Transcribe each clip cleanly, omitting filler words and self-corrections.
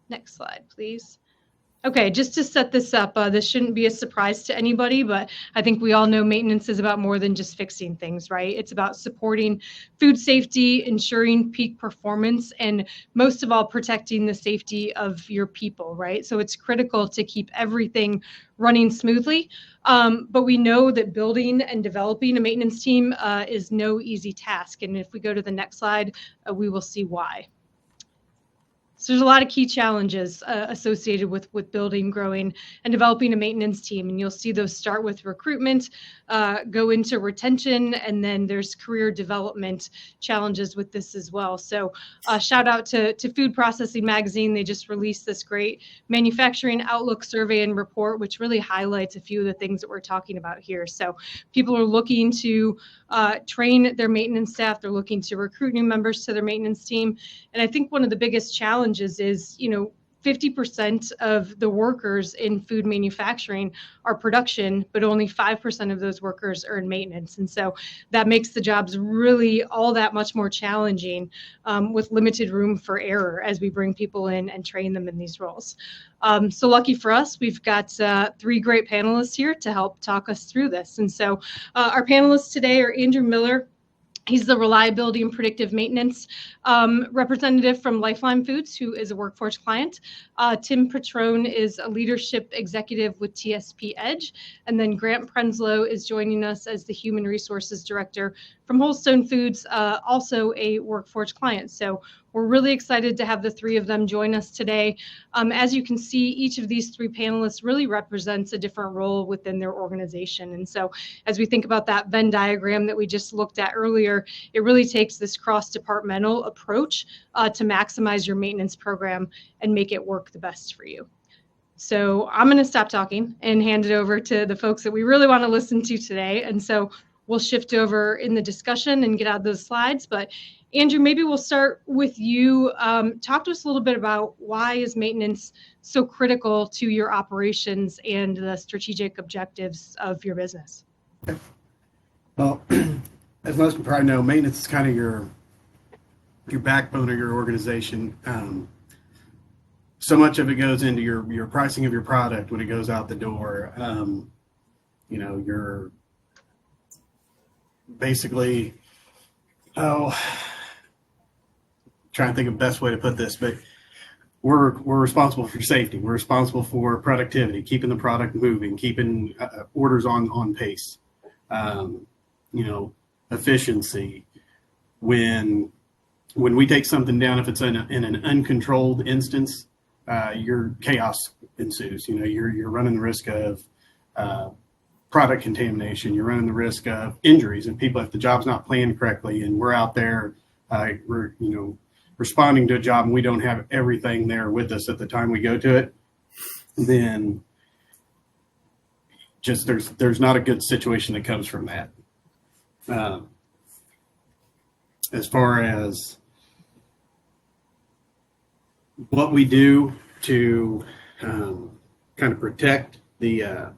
Next slide, please. Okay, just to set this up, this shouldn't be a surprise to anybody, but I think we all know maintenance is about more than just fixing things, right? It's about supporting food safety, ensuring peak performance, and most of all, protecting the safety of your people, right? So it's critical to keep everything running smoothly. But we know that building and developing a maintenance team is no easy task. And if we go to the next slide, we will see why. So there's a lot of key challenges associated with building, growing, and developing a maintenance team. And you'll see those start with recruitment, go into retention, and then there's career development challenges with this as well. So shout out to Food Processing Magazine. They just released this great manufacturing outlook survey and report, which really highlights a few of the things that we're talking about here. So people are looking to train their maintenance staff. They're looking to recruit new members to their maintenance team. And I think one of the biggest challenges is, 50% of the workers in food manufacturing are production, but only 5% of those workers are in maintenance. And so that makes the jobs really all that much more challenging, with limited room for error as we bring people in and train them in these roles. So lucky for us, we've got 3 great panelists here to help talk us through this. And so our panelists today are Andrew Miller. He's the reliability and predictive maintenance representative from Lifeline Foods, who is a Workforce client. Tim Petrone is a leadership executive with TSP Edge. And then Grant Prenslow is joining us as the human resources director from Wholestone Foods, also a Workforce client. So we're really excited to have the 3 of them join us today. As you can see, each of these 3 panelists really represents a different role within their organization. And so as we think about that Venn diagram that we just looked at earlier, it really takes this cross-departmental approach to maximize your maintenance program and make it work the best for you. So I'm going to stop talking and hand it over to the folks that we really want to listen to today. And so we'll shift over in the discussion and get out those slides. But Andrew, maybe we'll start with you. Talk to us a little bit about why is maintenance so critical to your operations and the strategic objectives of your business? Well, as most people probably know, maintenance is kind of your backbone of your organization. So much of it goes into your pricing of your product when it goes out the door. You're basically, trying to think of the best way to put this, but we're responsible for safety. We're responsible for productivity, keeping the product moving, keeping orders on pace. Efficiency. When we take something down, if it's in an uncontrolled instance, your chaos ensues. You're running the risk of product contamination. You're running the risk of injuries and people if the job's not planned correctly, and we're out there, we're responding to a job and we don't have everything there with us at the time we go to it, then just there's not a good situation that comes from that. As far as what we do to kind of protect the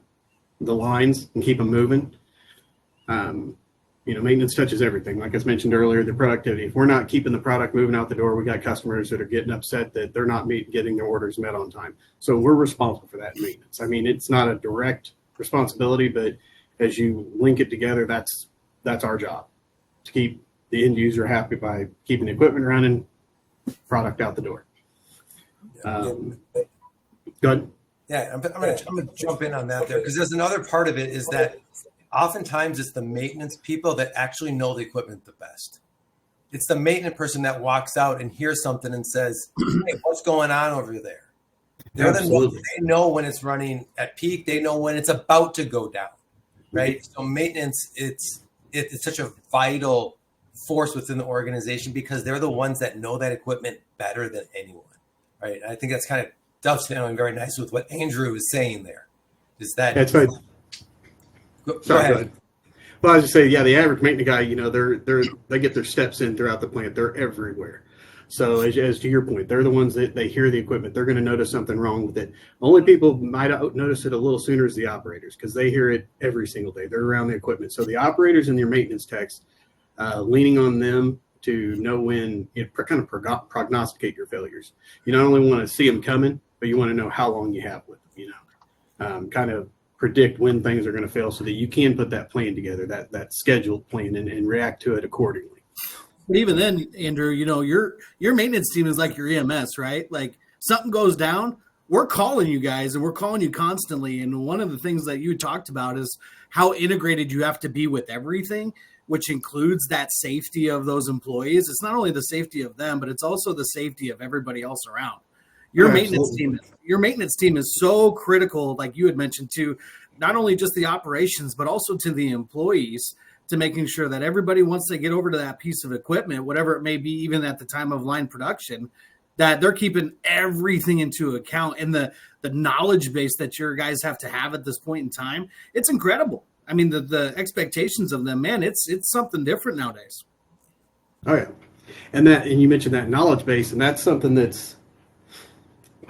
lines and keep them moving, maintenance touches everything. Like I mentioned earlier, the productivity. If we're not keeping the product moving out the door, we got customers that are getting upset that they're not getting their orders met on time. So we're responsible for that maintenance. I mean, it's not a direct responsibility, but as you link it together, that's our job, to keep the end user happy by keeping the equipment running, product out the door. Go ahead. Yeah, I'm going to jump in on that there, because there's another part of it is that oftentimes it's the maintenance people that actually know the equipment the best. It's the maintenance person that walks out and hears something and says, "Hey, what's going on over there?" They know when it's running at peak. They know when it's about to go down, right? So maintenance, it's such a vital force within the organization because they're the ones that know that equipment better than anyone, right? I think that's kind of dovetailing very nice with what Andrew is saying there. Is that that's right? Go ahead. Well, I was just saying, the average maintenance guy, they get their steps in throughout the plant. They're everywhere. So as to your point, they're the ones that they hear the equipment. They're going to notice something wrong with it. Only people might notice it a little sooner is the operators, because they hear it every single day. They're around the equipment. So the operators and their maintenance techs, leaning on them to know when kind of prognosticate your failures. You not only want to see them coming, but you want to know how long you have with them, kind of predict when things are going to fail so that you can put that plan together, that scheduled plan, and react to it accordingly. But even then, Andrew, your maintenance team is like your EMS, right? Like something goes down, we're calling you guys and we're calling you constantly. And one of the things that you talked about is how integrated you have to be with everything, which includes that safety of those employees. It's not only the safety of them, but it's also the safety of everybody else around. Your maintenance team is so critical, like you had mentioned, to not only just the operations, but also to the employees, to making sure that everybody, once they get over to that piece of equipment, whatever it may be, even at the time of line production, that they're keeping everything into account. And the knowledge base that your guys have to have at this point in time, it's incredible. I mean, the expectations of them, man, it's something different nowadays. Oh yeah. And you mentioned that knowledge base, and that's something that's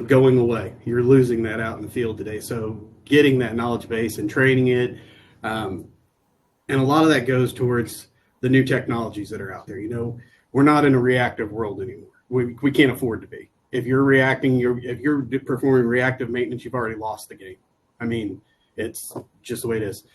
going away. You're losing that out in the field today. So getting that knowledge base and training it, and a lot of that goes towards the new technologies that are out there. We're not in a reactive world anymore. We can't afford to be. If you're reacting, if you're performing reactive maintenance, you've already lost the game. I mean, it's just the way it is.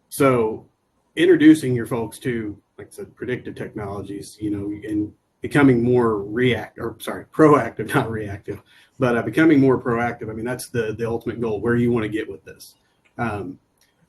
So introducing your folks to, like I said, predictive technologies, and becoming more proactive, not reactive, but becoming more proactive. I mean, that's the ultimate goal, where you want to get with this.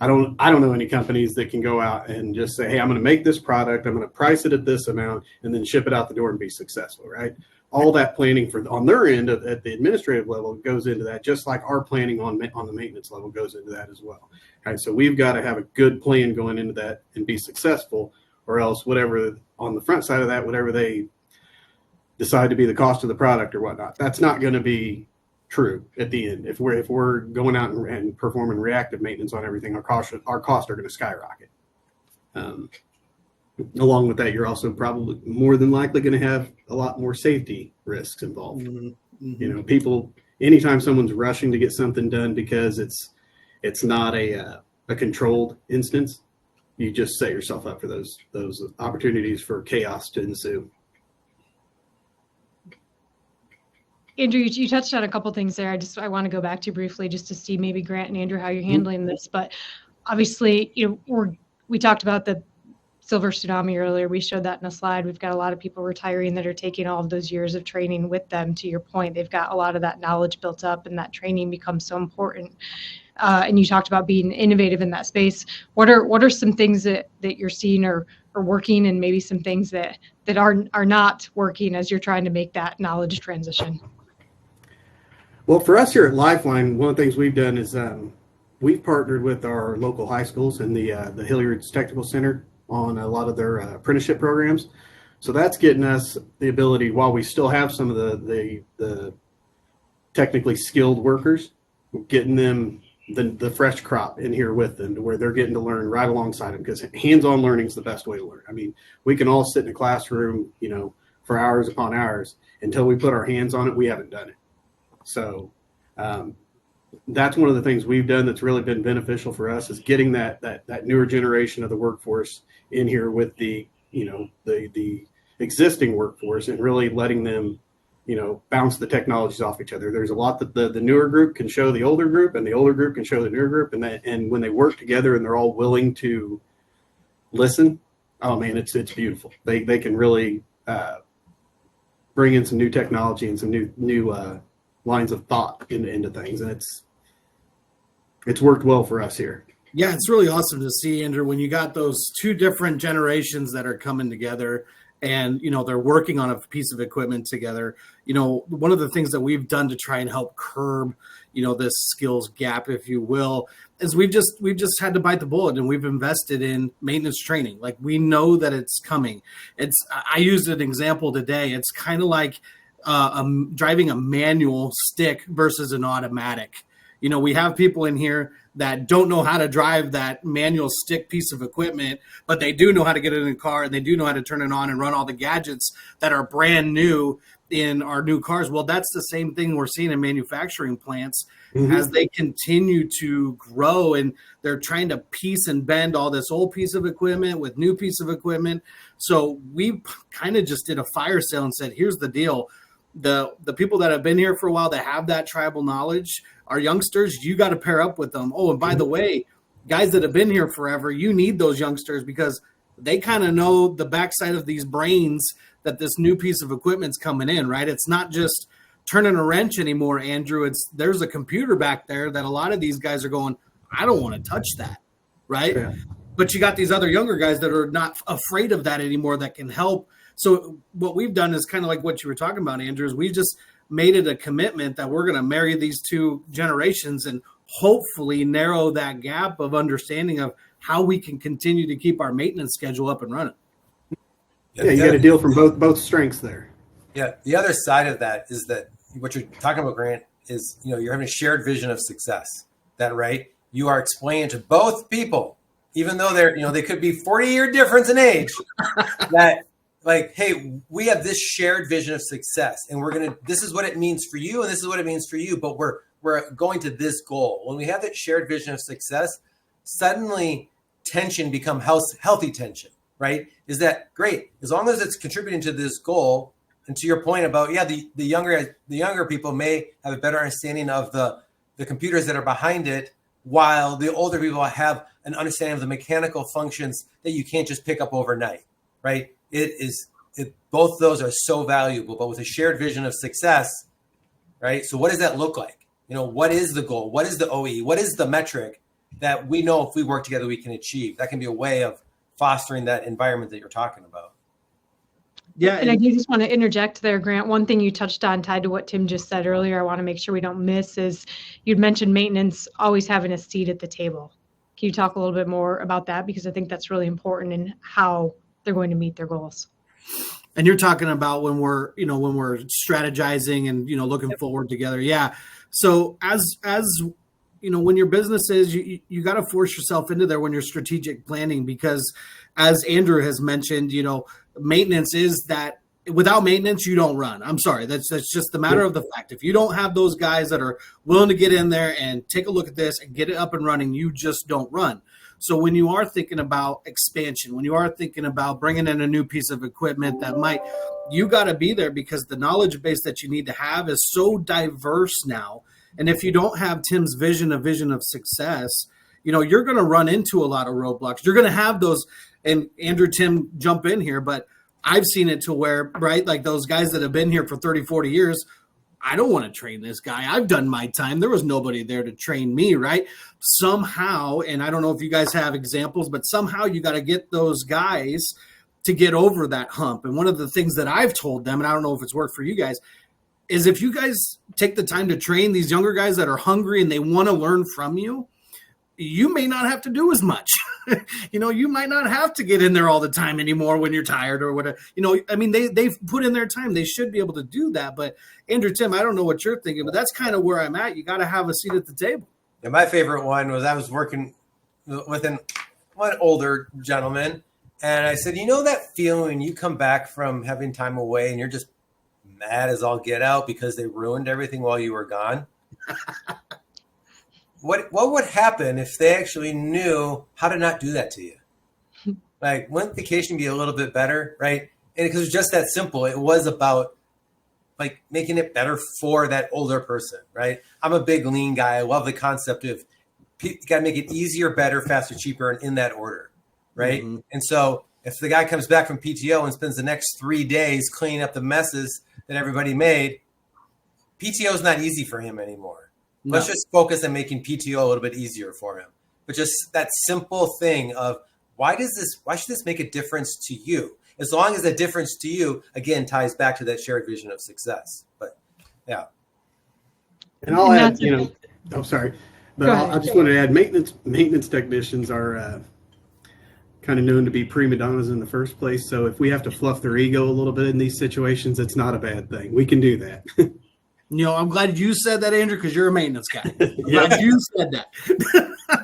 I don't know any companies that can go out and just say, hey, I'm going to make this product, I'm going to price it at this amount, and then ship it out the door and be successful, right? All that planning on their end at the administrative level goes into that, just like our planning on the maintenance level goes into that as well. All right, so we've got to have a good plan going into that and be successful, or else whatever on the front side of that, whatever they decide to be the cost of the product or whatnot, that's not going to be true at the end. If we're going out and performing reactive maintenance on everything, our costs are going to skyrocket. Along with that, you're also probably more than likely going to have a lot more safety risks involved. Mm-hmm. People, anytime someone's rushing to get something done because it's not a controlled instance, you just set yourself up for those opportunities for chaos to ensue. Andrew, you touched on a couple things there. I want to go back to briefly just to see maybe Grant and Andrew how you're handling this. But obviously, we talked about the silver tsunami earlier. We showed that in a slide. We've got a lot of people retiring that are taking all of those years of training with them. To your point, they've got a lot of that knowledge built up, and that training becomes so important. And you talked about being innovative in that space. What are some things that you're seeing are working, and maybe some things that are not working as you're trying to make that knowledge transition? Well, for us here at Lifeline, one of the things we've done is we've partnered with our local high schools and the Hilliard's Technical Center on a lot of their apprenticeship programs. So that's getting us the ability, while we still have some of the technically skilled workers, getting them the fresh crop in here with them, to where they're getting to learn right alongside them, because hands-on learning is the best way to learn. I mean, we can all sit in a classroom, for hours upon hours. Until we put our hands on it, we haven't done it. So that's one of the things we've done that's really been beneficial for us, is getting that newer generation of the workforce in here with the existing workforce, and really letting them, bounce the technologies off each other. There's a lot that the newer group can show the older group, and the older group can show the newer group, and when they work together and they're all willing to listen, oh man, it's beautiful. They can really bring in some new technology and some new lines of thought into things, and it's worked well for us here. Yeah, it's really awesome to see, Andrew, when you got those two different generations that are coming together, and they're working on a piece of equipment together. One of the things that we've done to try and help curb this skills gap, if you will, is we've just had to bite the bullet, and we've invested in maintenance training. Like, we know that it's coming. I used an example today. It's kind of like driving a manual stick versus an automatic. We have people in here that don't know how to drive that manual stick piece of equipment, but they do know how to get it in a car and they do know how to turn it on and run all the gadgets that are brand new in our new cars. Well, that's the same thing we're seeing in manufacturing plants as they continue to grow, and they're trying to piece and bend all this old piece of equipment with new piece of equipment. So we kind of just did a fire sale and said, here's the deal. The people that have been here for a while that have that tribal knowledge, our youngsters, you got to pair up with them. Oh, and by the way, guys that have been here forever, you need those youngsters because they kind of know the backside of these brains that this new piece of equipment's coming in, right? It's not just turning a wrench anymore, Andrew. There's a computer back there that a lot of these guys are going, I don't want to touch that, right? Yeah. But you got these other younger guys that are not afraid of that anymore that can help. So what we've done is kind of like what you were talking about, Andrew, is we just made it a commitment that we're going to marry these two generations and hopefully narrow that gap of understanding of how we can continue to keep our maintenance schedule up and running. Yeah, you got a deal from both strengths there. Yeah, the other side of that is that what you're talking about, Grant, is you're having a shared vision of success. That right? You are explaining to both people, even though they're they could be 40-year difference in age, that like, hey, we have this shared vision of success, and this is what it means for you, and this is what it means for you, but we're going to this goal. When we have that shared vision of success, suddenly tension becomes healthy tension, right? Is that great? As long as it's contributing to this goal. And to your point about, the younger people may have a better understanding of the computers that are behind it, while the older people have an understanding of the mechanical functions that you can't just pick up overnight, right? Both those are so valuable, but with a shared vision of success, right? So what does that look like? What is the goal? What is the OE? What is the metric that we know if we work together, we can achieve? That can be a way of fostering that environment that you're talking about. Yeah. And I do just want to interject there, Grant. One thing you touched on tied to what Tim just said earlier, I want to make sure we don't miss is you'd mentioned maintenance always having a seat at the table. Can you talk a little bit more about that? Because I think that's really important in how they're going to meet their goals. And you're talking about when we're strategizing and, looking forward together. Yeah. So as when your business is, you got to force yourself into there when you're strategic planning, because as Andrew has mentioned, maintenance is that without maintenance, you don't run. I'm sorry. That's just the matter of the fact. If you don't have those guys that are willing to get in there and take a look at this and get it up and running, you just don't run. So when you are thinking about expansion, when you are thinking about bringing in a new piece of equipment you got to be there, because the knowledge base that you need to have is so diverse now. And if you don't have Tim's vision, a vision of success, you're going to run into a lot of roadblocks. You're going to have those, and Andrew, Tim, jump in here, but I've seen it to where, right, like those guys that have been here for 30, 40 years, I don't want to train this guy. I've done my time. There was nobody there to train me, right? Somehow, and I don't know if you guys have examples, but somehow you got to get those guys to get over that hump. And one of the things that I've told them, and I don't know if it's worked for you guys, is if you guys take the time to train these younger guys that are hungry and they want to learn from you, you may not have to do as much. You might not have to get in there all the time anymore when you're tired or whatever. They've put in their time. They should be able to do that. But Andrew, Tim, I don't know what you're thinking, but that's kind of where I'm at. You got to have a seat at the table. Yeah, my favorite one was I was working with one older gentleman, and I said, that feeling when you come back from having time away and you're just mad as all get out because they ruined everything while you were gone? What would happen if they actually knew how to not do that to you? Like, wouldn't vacation be a little bit better, right? And because it was just that simple. It was about like making it better for that older person, right? I'm a big lean guy. I love the concept of you got to make it easier, better, faster, cheaper, and in that order, right? Mm-hmm. And so if the guy comes back from PTO and spends the next 3 days cleaning up the messes that everybody made, PTO is not easy for him anymore. No. Let's just focus on making PTO a little bit easier for him. But just that simple thing of why should this make a difference to you? As long as the difference to you, again, ties back to that shared vision of success. But yeah. And I'll add, I'm sorry, but I just wanted to add maintenance technicians are kind of known to be prima donnas in the first place. So if we have to fluff their ego a little bit in these situations, it's not a bad thing. We can do that. I'm glad you said that, Andrew, because you're a maintenance guy. I'm glad you said that.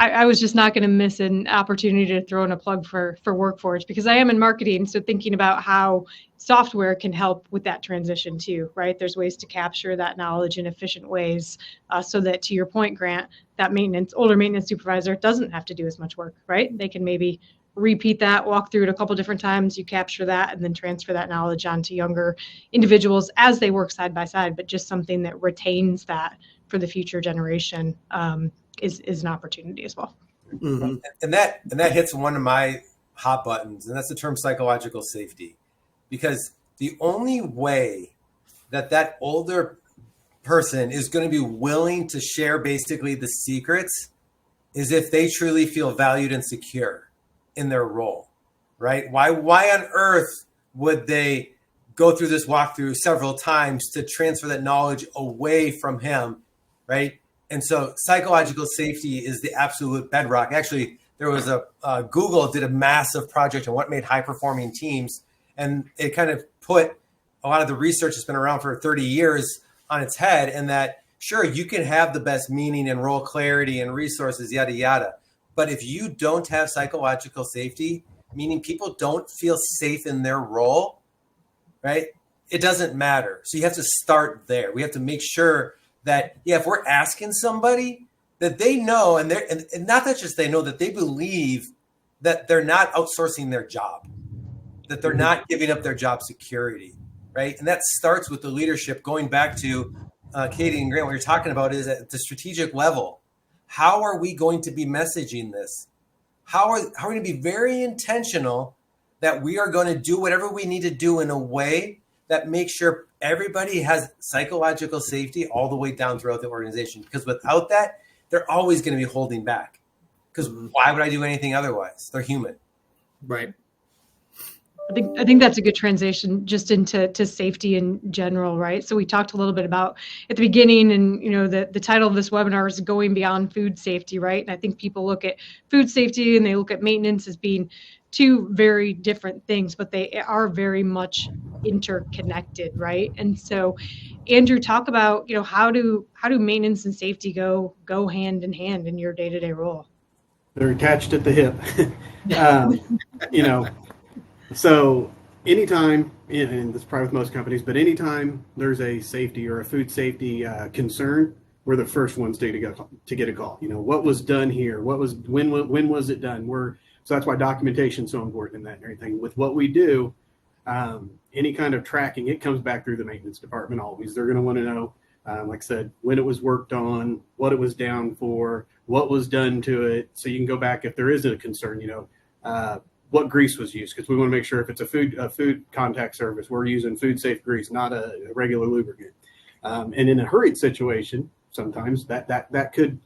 I was just not going to miss an opportunity to throw in a plug for Workforce, because I am in marketing. So thinking about how software can help with that transition too, right? There's ways to capture that knowledge in efficient ways, so that, to your point, Grant, that older maintenance supervisor doesn't have to do as much work, right? They can maybe repeat that, walk through it a couple different times, you capture that, and then transfer that knowledge onto younger individuals as they work side by side, but just something that retains that for the future generation. Is an opportunity as well. Mm-hmm. And that hits one of my hot buttons, and that's the term psychological safety. Because the only way that older person is going to be willing to share basically the secrets is if they truly feel valued and secure in their role, right? Why on earth would they go through this walkthrough several times to transfer that knowledge away from him, right? And so psychological safety is the absolute bedrock. Actually, there was Google did a massive project on what made high performing teams. And it kind of put a lot of the research that's been around for 30 years on its head. And that, sure, you can have the best meaning and role clarity and resources, yada, yada. But if you don't have psychological safety, meaning people don't feel safe in their role, right? It doesn't matter. So you have to start there. We have to make sure that, if we're asking somebody, that they know, and not that just they know, that they believe that they're not outsourcing their job, that they're not giving up their job security, right? And that starts with the leadership. Going back to Katie and Grant, what you're talking about is at the strategic level. How are we going to be messaging this? How are we going to be very intentional that we are going to do whatever we need to do in a way that makes sure everybody has psychological safety all the way down throughout the organization? Because without that, they're always going to be holding back. Because why would I do anything otherwise? They're human. Right. I think that's a good transition just into safety in general, right? So we talked a little bit about at the beginning, and the title of this webinar is Going Beyond Food Safety, right? And I think people look at food safety and they look at maintenance as being two very different things, but they are very much interconnected, right? And so, Andrew, talk about how do maintenance and safety go hand in hand in your day-to-day role? They're attached at the hip. So anytime, and this is probably with most companies, but anytime there's a safety or a food safety concern, we're the first ones to get a call. What was done here? When was it done? So that's why documentation is so important in that and everything. With what we do, any kind of tracking, it comes back through the maintenance department always. They're going to want to know, like I said, when it was worked on, what it was down for, what was done to it. So you can go back if there is a concern, what grease was used, because we want to make sure if it's a food contact service, we're using food safe grease, not a regular lubricant. And in a hurried situation, sometimes that could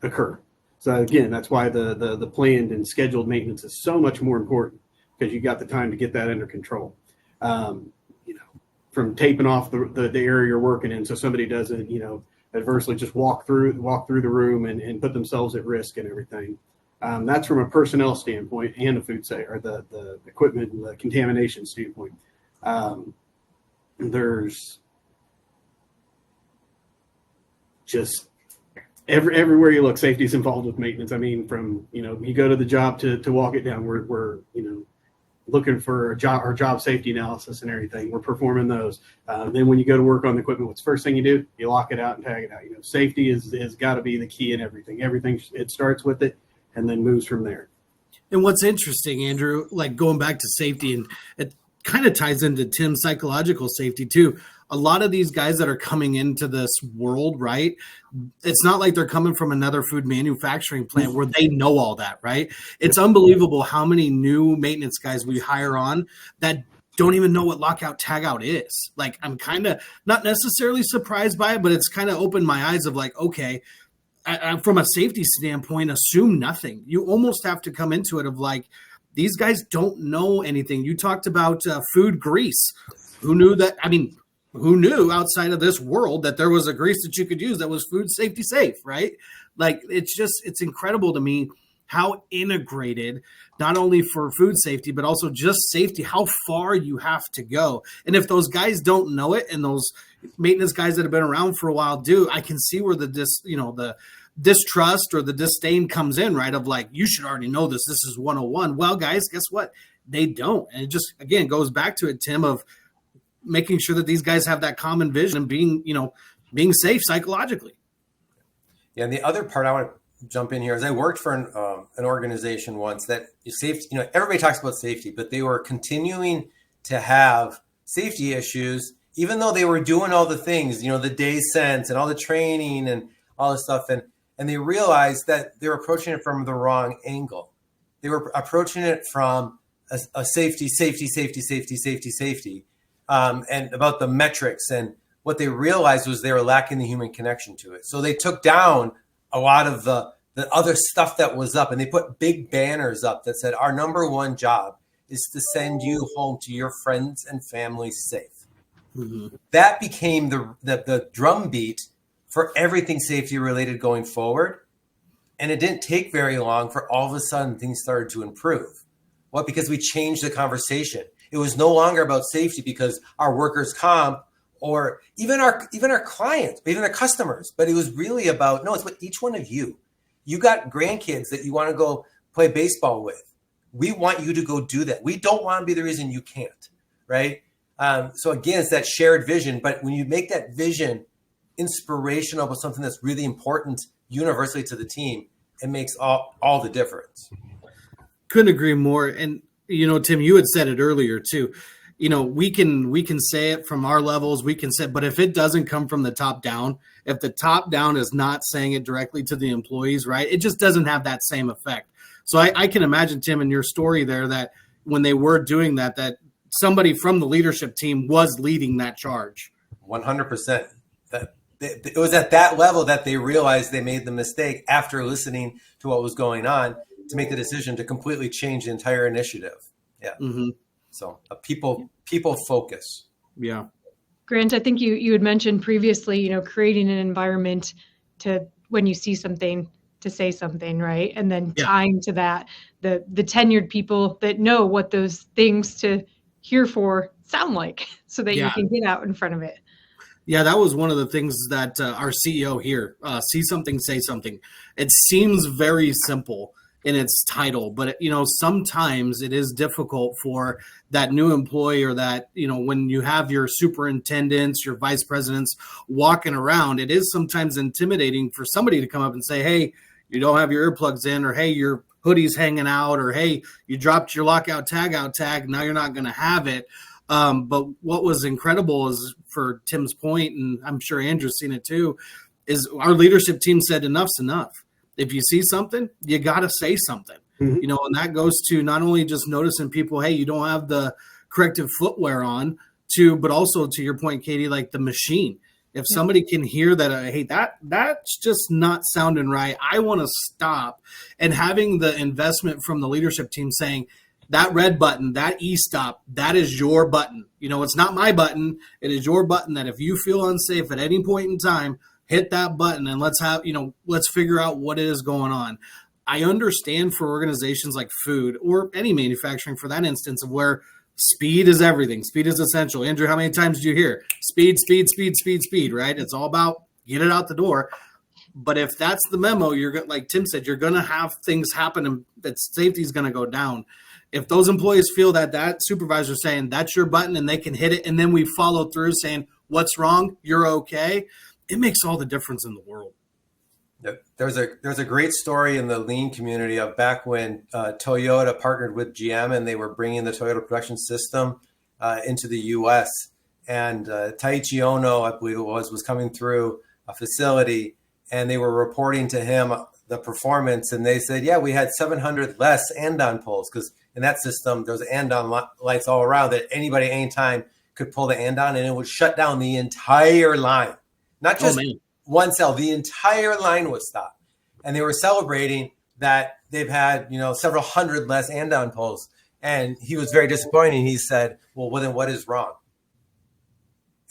occur. So again, that's why the planned and scheduled maintenance is so much more important, because you got the time to get that under control. From taping off the area you're working in, so somebody doesn't adversely just walk through the room and put themselves at risk and everything. That's from a personnel standpoint and the food safety, or the equipment and the contamination standpoint. There's just everywhere you look, safety is involved with maintenance. I mean, from you go to the job to walk it down, we're looking for our job safety analysis and everything. We're performing those. Then when you go to work on the equipment, what's the first thing you do? You lock it out and tag it out. Safety has got to be the key in everything. Everything, it starts with it and then moves from there. And what's interesting, Andrew, like going back to safety, and it kind of ties into Tim's psychological safety too. A lot of these guys that are coming into this world, right? It's not like they're coming from another food manufacturing plant where they know all that, right? It's unbelievable how many new maintenance guys we hire on that don't even know what lockout tagout is. Like, I'm kind of not necessarily surprised by it, but it's kind of opened my eyes of like, okay, from a safety standpoint, assume nothing. You almost have to come into it of like, these guys don't know anything. You talked about food grease. Who knew that? I mean, who knew outside of this world that there was a grease that you could use that was food safety safe, right? Like, it's incredible to me how integrated, not only for food safety, but also just safety, how far you have to go. And if those guys don't know it, and those maintenance guys that have been around for a while do, I can see where the distrust or the disdain comes in, right? Of like, you should already know this. This is 101. Well, guys, guess what? They don't. And it just, again, goes back to it, Tim, of making sure that these guys have that common vision and being safe psychologically. Yeah. And the other part I want to jump in here is I worked for an organization once that safety, everybody talks about safety, but they were continuing to have safety issues, even though they were doing all the things, the day sense and all the training and all this stuff. And they realized that they were approaching it from the wrong angle. They were approaching it from a safety, and about the metrics. And what they realized was they were lacking the human connection to it. So they took down a lot of the other stuff that was up, and they put big banners up that said, our number one job is to send you home to your friends and family safe. Mm-hmm. That became the drumbeat for everything safety related going forward. And it didn't take very long for all of a sudden things started to improve. What? Because we changed the conversation. It was no longer about safety because our workers' comp or even our clients, even our customers, but it was really about, no, it's what each one of you. You got grandkids that you want to go play baseball with. We want you to go do that. We don't want to be the reason you can't, right? So again, it's that shared vision. But when you make that vision inspirational about something that's really important universally to the team, it makes all the difference. Couldn't agree more. And, Tim, you had said it earlier too. We can say it from our levels, we can say, but if it doesn't come from the top down, if the top down is not saying it directly to the employees, right, it just doesn't have that same effect. So I can imagine, Tim, in your story there, that when they were doing that somebody from the leadership team was leading that charge. 100%. It was at that level that they realized they made the mistake after listening to what was going on to make the decision to completely change the entire initiative. Yeah. Mm-hmm. So a people focus. Yeah. Grant, I think you had mentioned previously, creating an environment to, when you see something, to say something, right? And then tying to that, the tenured people that know what those things to hear for sound like, so that you can get out in front of it. Yeah, that was one of the things that our CEO here, see something, say something. It seems very simple in its title, but sometimes it is difficult for that new employee, or that, when you have your superintendents, your vice presidents walking around, it is sometimes intimidating for somebody to come up and say, hey, you don't have your earplugs in, or hey, your hoodie's hanging out, or hey, you dropped your lockout tagout tag, now you're not going to have it. But what was incredible is, for Tim's point, and I'm sure Andrew's seen it too, is our leadership team said enough's enough. If you see something, you got to say something, and that goes to not only just noticing people, hey, you don't have the corrective footwear on, but also to your point, Katie, like the machine. If somebody can hear that, hey, that's just not sounding right, I want to stop. And having the investment from the leadership team saying, that red button, that e-stop, that is your button. It's not my button. It is your button, that if you feel unsafe at any point in time, hit that button and let's figure out what is going on. I understand for organizations like food, or any manufacturing for that instance, of where speed is everything. Speed is essential. Andrew, how many times do you hear speed, right? It's all about get it out the door. But if that's the memo, you're like Tim said, you're going to have things happen and that safety is going to go down. If those employees feel that supervisor saying that's your button and they can hit it, and then we follow through saying what's wrong, you're okay, it makes all the difference in the world. There's a great story in the lean community of back when Toyota partnered with GM and they were bringing the Toyota production system into the U.S. And Taiichi Ono, I believe it was coming through a facility, and they were reporting to him the performance, and they said, yeah, we had 700 less andon pulls, because in that system there was andon lights all around that anybody anytime could pull the andon, and it would shut down the entire line, not just one cell. The entire line was stopped, and they were celebrating that they've had several hundred less andon pulls. And he was very disappointed. He said, well, then what is wrong?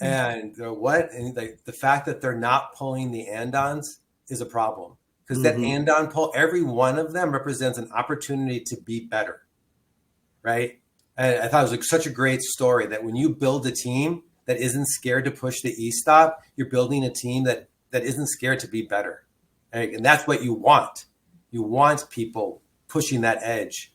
And what? And the fact that they're not pulling the andons is a problem, because that andon pull, every one of them represents an opportunity to be better, right? And I thought it was such a great story that when you build a team that isn't scared to push the e-stop, you're building a team that isn't scared to be better. right? And that's what you want. You want people pushing that edge,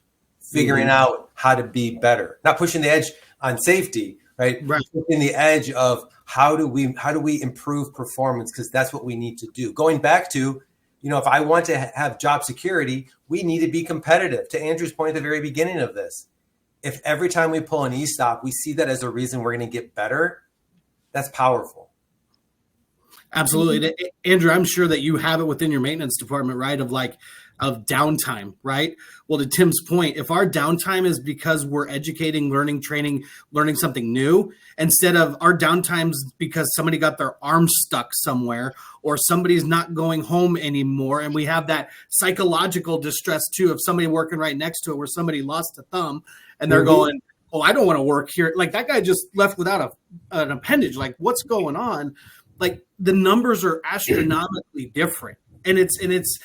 figuring out how to be better, not pushing the edge on safety, right? Pushing the edge of how do we improve performance, because that's what we need to do. Going back to, if I want to have job security, we need to be competitive. To Andrew's point at the very beginning of this, if every time we pull an e-stop, we see that as a reason we're going to get better, that's powerful. Absolutely. Andrew, I'm sure that you have it within your maintenance department, right? Of downtime, right? Well, to Tim's point, if our downtime is because we're educating, learning, training, learning something new, instead of our downtimes because somebody got their arm stuck somewhere or somebody's not going home anymore, and we have that psychological distress too of somebody working right next to it where somebody lost a thumb and they're going, oh, I don't want to work here. Like that guy just left without an appendage. Like what's going on? Like the numbers are astronomically different. And it's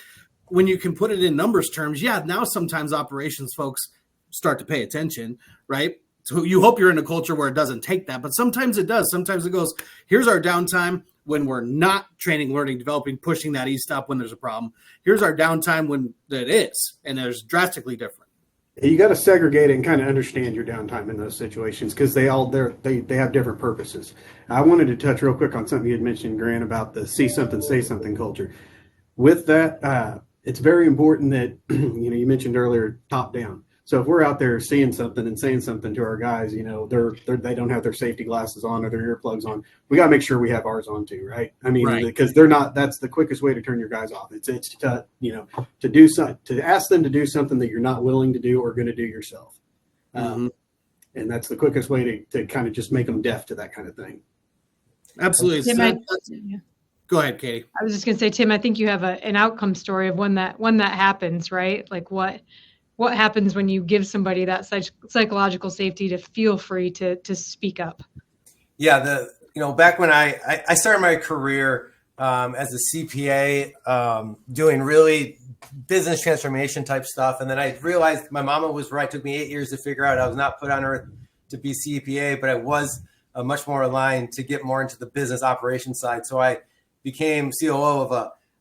when you can put it in numbers terms, now sometimes operations folks start to pay attention, right? So you hope you're in a culture where it doesn't take that, but sometimes it does. Sometimes it goes, here's our downtime when we're not training, learning, developing, pushing that e-stop when there's a problem. Here's our downtime when it is, and there's drastically different. You got to segregate and kind of understand your downtime in those situations, because they have different purposes. I wanted to touch real quick on something you had mentioned, Grant, about the see something, say something culture. With that, it's very important that, you mentioned earlier, top down. So if we're out there seeing something and saying something to our guys, they don't have their safety glasses on or their earplugs on, we got to make sure we have ours on too, right? I mean, because they're not. That's the quickest way to turn your guys off. It's to do something, to ask them to do something that you're not willing to do or going to do yourself, and that's the quickest way to kind of just make them deaf to that kind of thing. Absolutely. Go ahead, Katie. I was just going to say, Tim, I think you have an outcome story of when that happens, right? Like what happens when you give somebody that psychological safety to feel free to speak up? Yeah, back when I started my career as a CPA, doing really business transformation type stuff, and then I realized my mama was right. It took me 8 years to figure out I was not put on earth to be CPA, but I was much more aligned to get more into the business operations side. So I became COO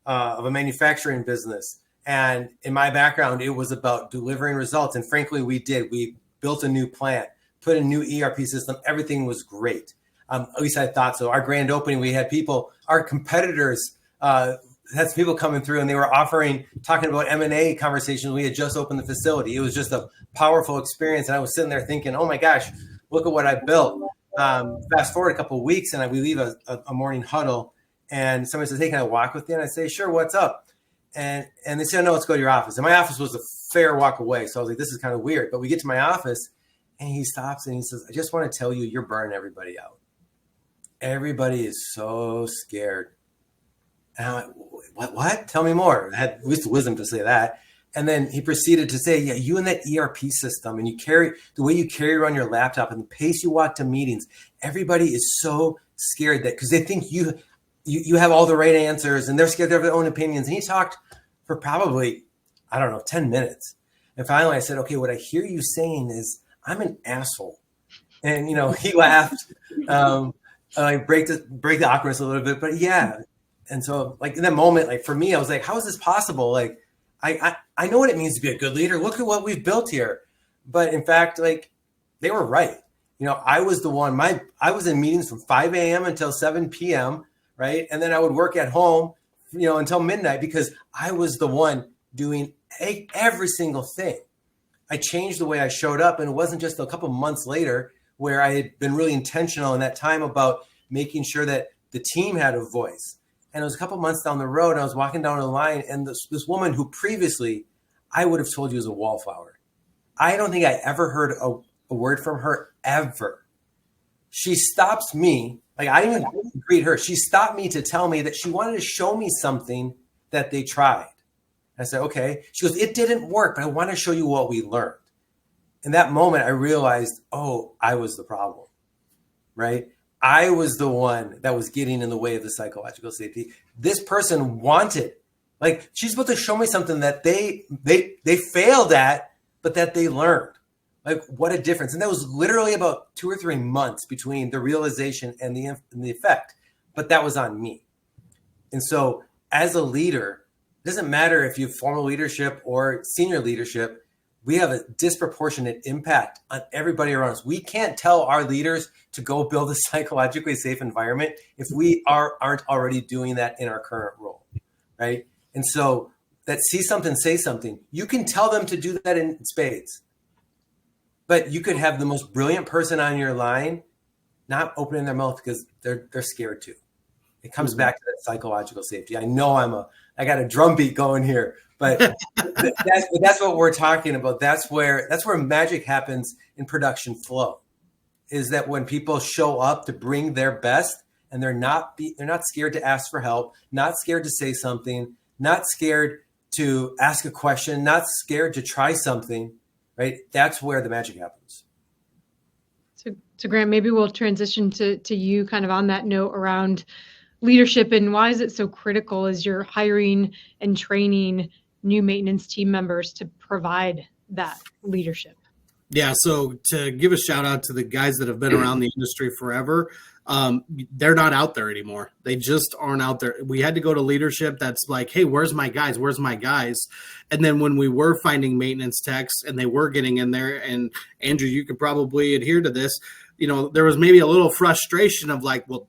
of a manufacturing business. And in my background, it was about delivering results. And frankly, we did. We built a new plant, put a new ERP system. Everything was great. At least I thought so. Our grand opening, we had people, our competitors had some people coming through, and they were talking about M&A conversations. We had just opened the facility. It was just a powerful experience. And I was sitting there thinking, oh my gosh, look at what I built. Fast forward a couple of weeks, and we leave a morning huddle, and somebody says, hey, can I walk with you? And I say, sure, what's up? And they said, no, let's go to your office. And my office was a fair walk away. So I was like, this is kind of weird. But we get to my office, and he stops and he says, I just want to tell you, you're burning everybody out. Everybody is so scared. And I'm like, what? Tell me more. I had at least the wisdom to say that. And then he proceeded to say, yeah, you and that ERP system, and the way you carry around your laptop and the pace you walk to meetings, everybody is so scared that because they think you have all the right answers, and they're scared of their own opinions. And he talked for probably, 10 minutes. And finally I said, okay, what I hear you saying is I'm an asshole. And, he laughed. I break the awkwardness a little bit, but yeah. And so in that moment, for me, I was like, how is this possible? I know what it means to be a good leader. Look at what we've built here. But in fact, they were right. I was the one, I was in meetings from 5 a.m. until 7 p.m. Right. And then I would work at home, until midnight, because I was the one doing every single thing. I changed the way I showed up. And it wasn't just a couple months later where I had been really intentional in that time about making sure that the team had a voice. And it was a couple months down the road, I was walking down the line, and this woman who previously I would have told you was a wallflower. I don't think I ever heard a word from her ever. She stops me, I didn't even greet her. She stopped me to tell me that she wanted to show me something that they tried. I said, okay. She goes, it didn't work, but I want to show you what we learned. In that moment, I realized, oh, I was the problem, right? I was the one that was getting in the way of the psychological safety. This person wanted, she's supposed to show me something that they failed at, but that they learned. What a difference. And that was literally about 2 or 3 months between the realization and the effect. But that was on me. And so as a leader, doesn't matter if you have formal leadership or senior leadership, we have a disproportionate impact on everybody around us. We can't tell our leaders to go build a psychologically safe environment if we aren't already doing that in our current role, right? And so that see something, say something, you can tell them to do that in spades. But you could have the most brilliant person on your line not opening their mouth because they're scared to. It comes back to that psychological safety. I know I got a drum beat going here, but that's what we're talking about. That's where magic happens in production flow, is that when people show up to bring their best and they're not scared to ask for help, not scared to say something, not scared to ask a question, not scared to try something, right? That's where the magic happens. So Grant, maybe we'll transition to you kind of on that note around leadership and why is it so critical as you're hiring and training new maintenance team members to provide that leadership? Yeah, so to give a shout out to the guys that have been around the industry forever, they're not out there anymore. They just aren't out there. We had to go to leadership that's like, hey, where's my guys? Where's my guys? And then when we were finding maintenance techs and they were getting in there, and Andrew, you could probably adhere to this, there was maybe a little frustration of like, well,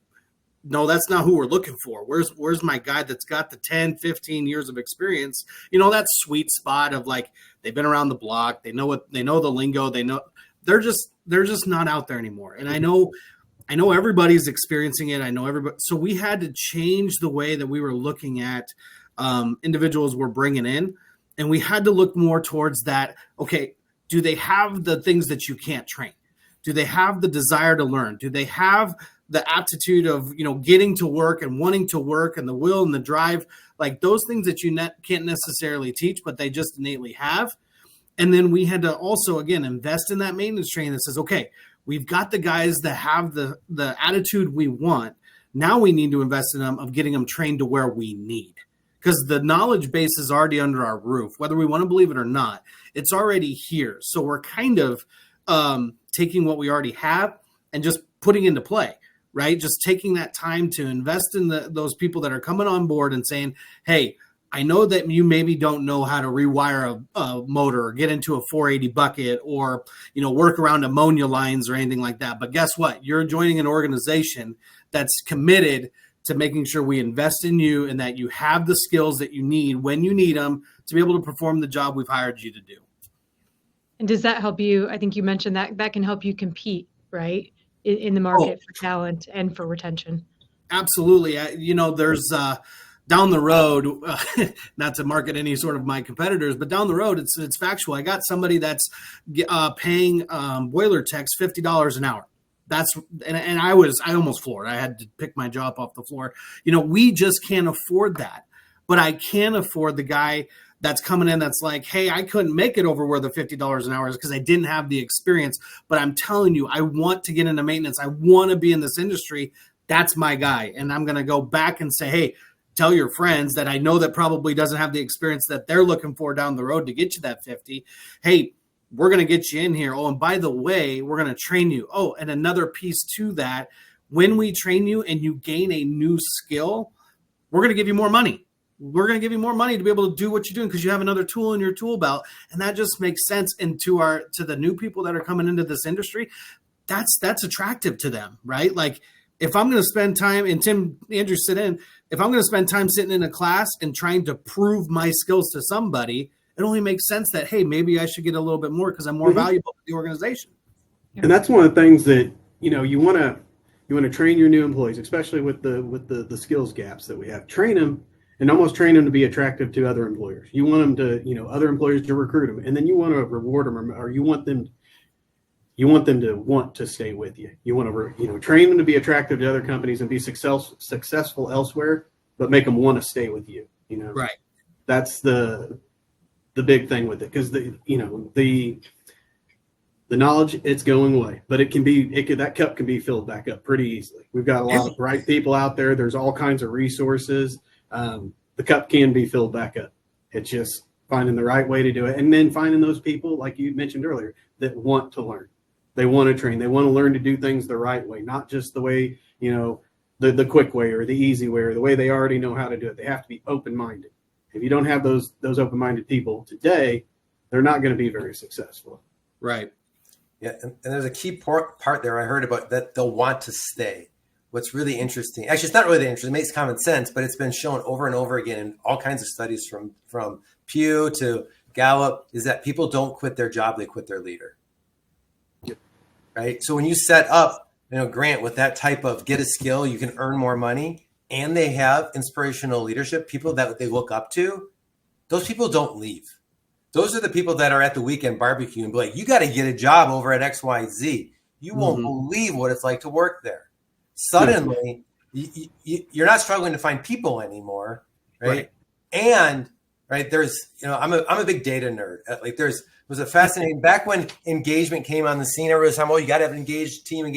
no, that's not who we're looking for. Where's my guy that's got the 10, 15 years of experience? That sweet spot of like, they've been around the block. They know the lingo. They're just not out there anymore. And I know everybody's experiencing it. I know everybody. So we had to change the way that we were looking at individuals we're bringing in. And we had to look more towards that. Okay, do they have the things that you can't train? Do they have the desire to learn? Do they have the aptitude of, getting to work and wanting to work and the will and the drive, like those things that you can't necessarily teach, but they just innately have. And then we had to also, again, invest in that maintenance training that says, okay, we've got the guys that have the attitude we want. Now we need to invest in them of getting them trained to where we need, because the knowledge base is already under our roof, whether we want to believe it or not. It's already here. So we're kind of taking what we already have and just putting into play. Right? Just taking that time to invest in those people that are coming on board and saying, hey, I know that you maybe don't know how to rewire a motor or get into a 480 bucket or, work around ammonia lines or anything like that. But guess what? You're joining an organization that's committed to making sure we invest in you and that you have the skills that you need when you need them to be able to perform the job we've hired you to do. And does that help you? I think you mentioned that can help you compete, right? In the market for talent and for retention. Absolutely. There's down the road, not to market any sort of my competitors, but down the road, it's factual. I got somebody that's paying boiler techs $50 an hour. And I almost floored. I had to pick my jaw up off the floor. We just can't afford that. But I can afford the guy that's coming in that's like, hey, I couldn't make it over where the $50 an hour is because I didn't have the experience. But I'm telling you, I want to get into maintenance. I want to be in this industry. That's my guy. And I'm going to go back and say, hey, tell your friends that I know that probably doesn't have the experience that they're looking for down the road to get you that 50. Hey, we're going to get you in here. Oh, and by the way, we're going to train you. Oh, and another piece to that, when we train you and you gain a new skill, we're going to give you more money. We're going to give you more money to be able to do what you're doing because you have another tool in your tool belt. And that just makes sense to the new people that are coming into this industry. That's attractive to them, right? Like if I'm going to spend time, and Andrew sit in, if I'm going to spend time sitting in a class and trying to prove my skills to somebody, it only makes sense that, hey, maybe I should get a little bit more because I'm more valuable to the organization. And that's one of the things that, you want to train your new employees, especially with the skills gaps that we have. Train them. And almost train them to be attractive to other employers. You want them to, other employers to recruit them, and then you want to reward them, or you want them to want to stay with you. You want to, train them to be attractive to other companies and be successful elsewhere, but make them want to stay with you. Right. That's the big thing with it, because the knowledge, it's going away, but that cup can be filled back up pretty easily. We've got a lot of bright people out there. There's all kinds of resources. The cup can be filled back up. It's just finding the right way to do it. And then finding those people, like you mentioned earlier, that want to learn. They want to train. They want to learn to do things the right way, not just the way, the quick way or the easy way or the way they already know how to do it. They have to be open-minded. If you don't have those open-minded people today, they're not going to be very successful. Right. Yeah, and there's a key part there I heard about that they'll want to stay. What's really interesting, actually, it's not really that interesting. It makes common sense, but it's been shown over and over again in all kinds of studies from Pew to Gallup, is that people don't quit their job, they quit their leader. Yep. Right? So when you set up, Grant, with that type of get a skill, you can earn more money, and they have inspirational leadership, people that they look up to, those people don't leave. Those are the people that are at the weekend barbecue and be like, you got to get a job over at XYZ. You won't believe what it's like to work there. Suddenly, you're not struggling to find people anymore, right? And there's, I'm a big data nerd. Like it was a fascinating, back when engagement came on the scene, everybody was talking, you got to have an engaged team.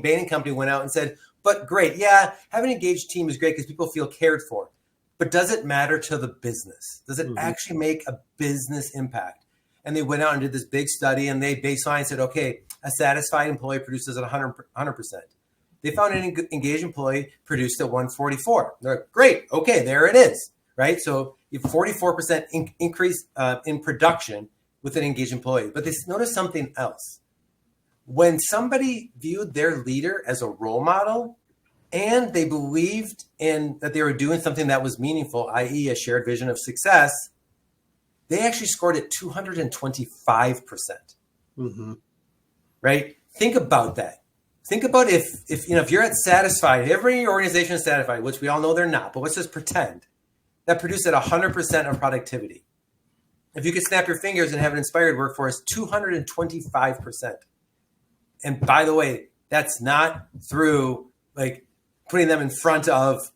Bain & Company went out and said, but great, yeah, having an engaged team is great because people feel cared for. But does it matter to the business? Does it actually make a business impact? And they went out and did this big study, and they baseline said, okay, a satisfied employee produces at 100%. They found an engaged employee produced at 144. They're like, great, okay, there it is, right? So you have 44% increase in production with an engaged employee. But they noticed something else. When somebody viewed their leader as a role model, and they believed in that they were doing something that was meaningful, i.e. a shared vision of success, they actually scored at 225%. Right? Think about that. Think about if you're at satisfied, every in your organization is satisfied, which we all know they're not, but let's just pretend that produced at 100% of productivity. If you could snap your fingers and have an inspired workforce, 225%. And by the way, that's not through putting them in front of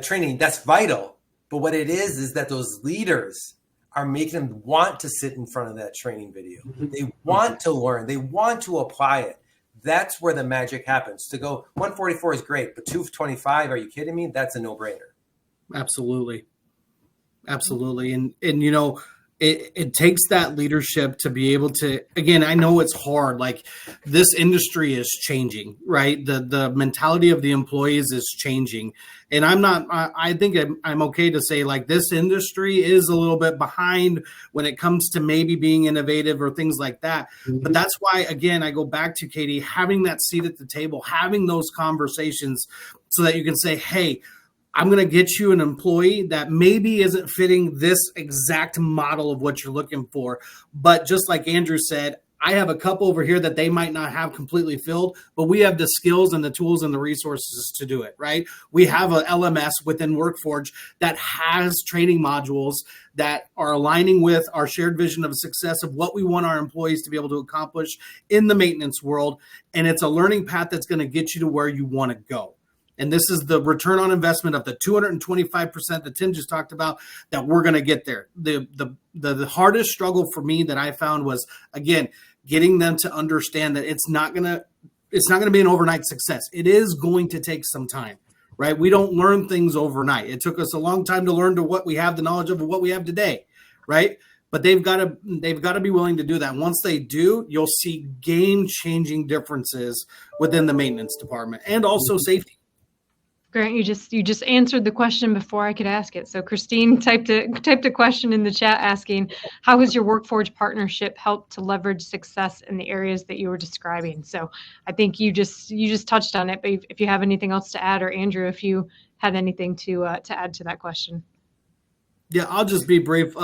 training. That's vital. But what it is that those leaders are making them want to sit in front of that training video. They want to learn. They want to apply it. That's where the magic happens. To go 144 is great, but 225, are you kidding me? That's a no-brainer. Absolutely. And it takes that leadership to be able to, again, I know it's hard. Like, this industry is changing, right? The mentality of the employees is changing. And I think I'm okay to say, like, this industry is a little bit behind when it comes to maybe being innovative or things like that. But that's why, again, I go back to Katie, having that seat at the table, having those conversations so that you can say, hey, I'm going to get you an employee that maybe isn't fitting this exact model of what you're looking for. But just like Andrew said, I have a couple over here that they might not have completely filled, but we have the skills and the tools and the resources to do it, right? We have a LMS within WorkForge that has training modules that are aligning with our shared vision of success of what we want our employees to be able to accomplish in the maintenance world. And it's a learning path that's going to get you to where you want to go. And this is the return on investment of the 225% that Tim just talked about, that we're going to get there. The hardest struggle for me that I found was, again, getting them to understand that it's not going to be an overnight success. It is going to take some time, right? We don't learn things overnight. It took us a long time to learn to what we have the knowledge of what we have today, right? But they've got to be willing to do that. Once they do, you'll see game-changing differences within the maintenance department and also safety. Grant, you just answered the question before I could ask it. So Christine typed a question in the chat asking, how has your WorkForge partnership helped to leverage success in the areas that you were describing? So I think you just touched on it, but if you have anything else to add, or Andrew, if you had anything to add to that question. Yeah, I'll just be brief.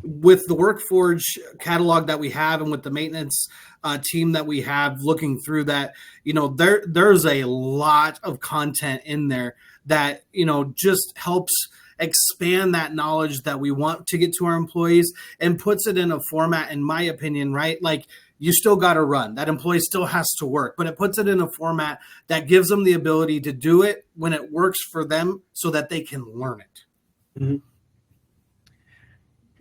With the WorkForge catalog that we have and with the maintenance team that we have looking through that, there's a lot of content in there that, just helps expand that knowledge that we want to get to our employees and puts it in a format, in my opinion, right? Like, you still got to run. That employee still has to work, but it puts it in a format that gives them the ability to do it when it works for them so that they can learn it. Mm-hmm.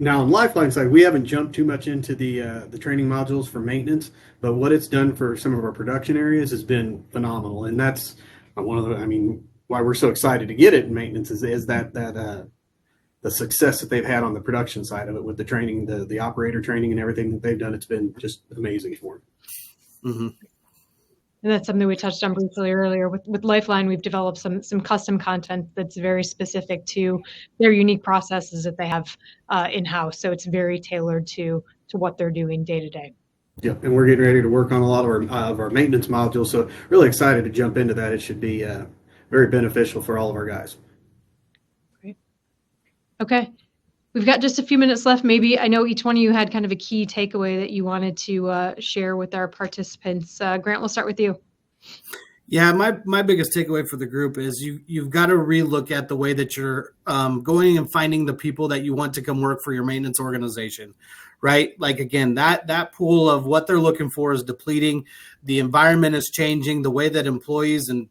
Now, on Lifeline side, we haven't jumped too much into the training modules for maintenance, but what it's done for some of our production areas has been phenomenal, and that's one of why we're so excited to get it in maintenance is that the success that they've had on the production side of it with the training, the operator training, and everything that they've done. It's been just amazing for them. Mm-hmm. And that's something we touched on briefly earlier. With Lifeline, we've developed some custom content that's very specific to their unique processes that they have in-house. So it's very tailored to what they're doing day to day. Yep, and we're getting ready to work on a lot of our maintenance modules. So really excited to jump into that. It should be very beneficial for all of our guys. Great. Okay. We've got just a few minutes left. Maybe I know each one of you had kind of a key takeaway that you wanted to share with our participants. Grant, we'll start with you. Yeah, my biggest takeaway for the group is you've got to relook at the way that you're going and finding the people that you want to come work for your maintenance organization, right? Like, again, that pool of what they're looking for is depleting. The environment is changing. The way that employees and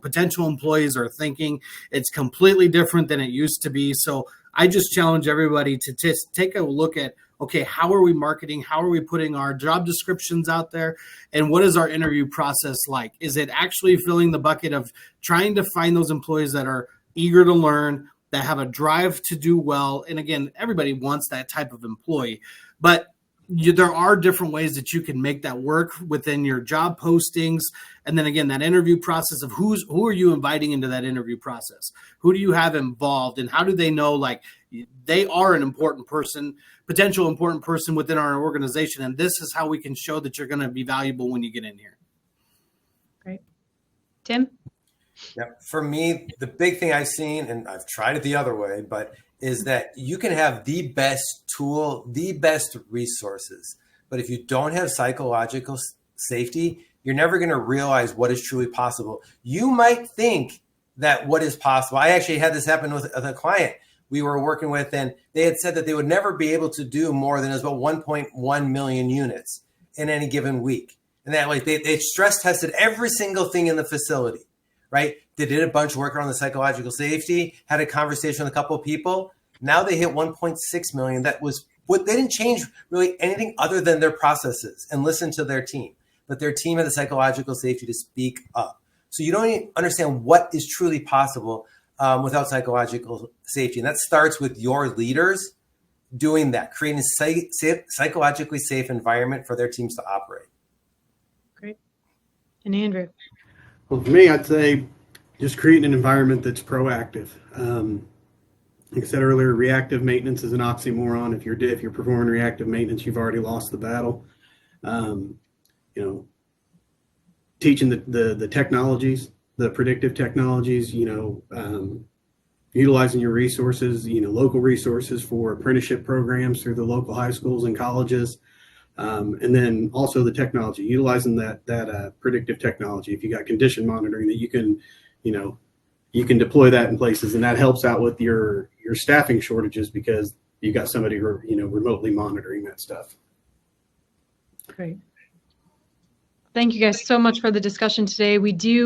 potential employees are thinking, it's completely different than it used to be. So I just challenge everybody to take a look at, okay, how are we marketing? How are we putting our job descriptions out there? And what is our interview process like? Is it actually filling the bucket of trying to find those employees that are eager to learn, that have a drive to do well? And again, everybody wants that type of employee, but there are different ways that you can make that work within your job postings. And then again, that interview process of who are you inviting into that interview process? Who do you have involved? And how do they know, like, they are an important person, potential important person within our organization? And this is how we can show that you're going to be valuable when you get in here. Great. Tim? Yeah, for me, the big thing I've seen, and I've tried it the other way, but is that you can have the best tool, the best resources, but if you don't have psychological safety, you're never going to realize what is truly possible. You might think that what is possible. I actually had this happen with a client we were working with, and they had said that they would never be able to do more than about 1.1 million units in any given week. And that, like, they stress tested every single thing in the facility, right? They did a bunch of work around the psychological safety, had a conversation with a couple of people. Now they hit 1.6 million. That was what they didn't change really anything other than their processes and listen to their team. But their team had the psychological safety to speak up. So you don't even understand what is truly possible without psychological safety. And that starts with your leaders doing that, creating a psychologically safe environment for their teams to operate. Great. And Andrew? Well, for me, I'd say just creating an environment that's proactive. Like I said earlier, reactive maintenance is an oxymoron. If you're performing reactive maintenance, you've already lost the battle. Teaching the technologies, the predictive technologies, utilizing your resources, local resources for apprenticeship programs through the local high schools and colleges. And then also the technology, utilizing that predictive technology. If you got condition monitoring that you can deploy that in places, and that helps out with your staffing shortages because you got somebody remotely monitoring that stuff. Great. Thank you guys so much for the discussion today. We do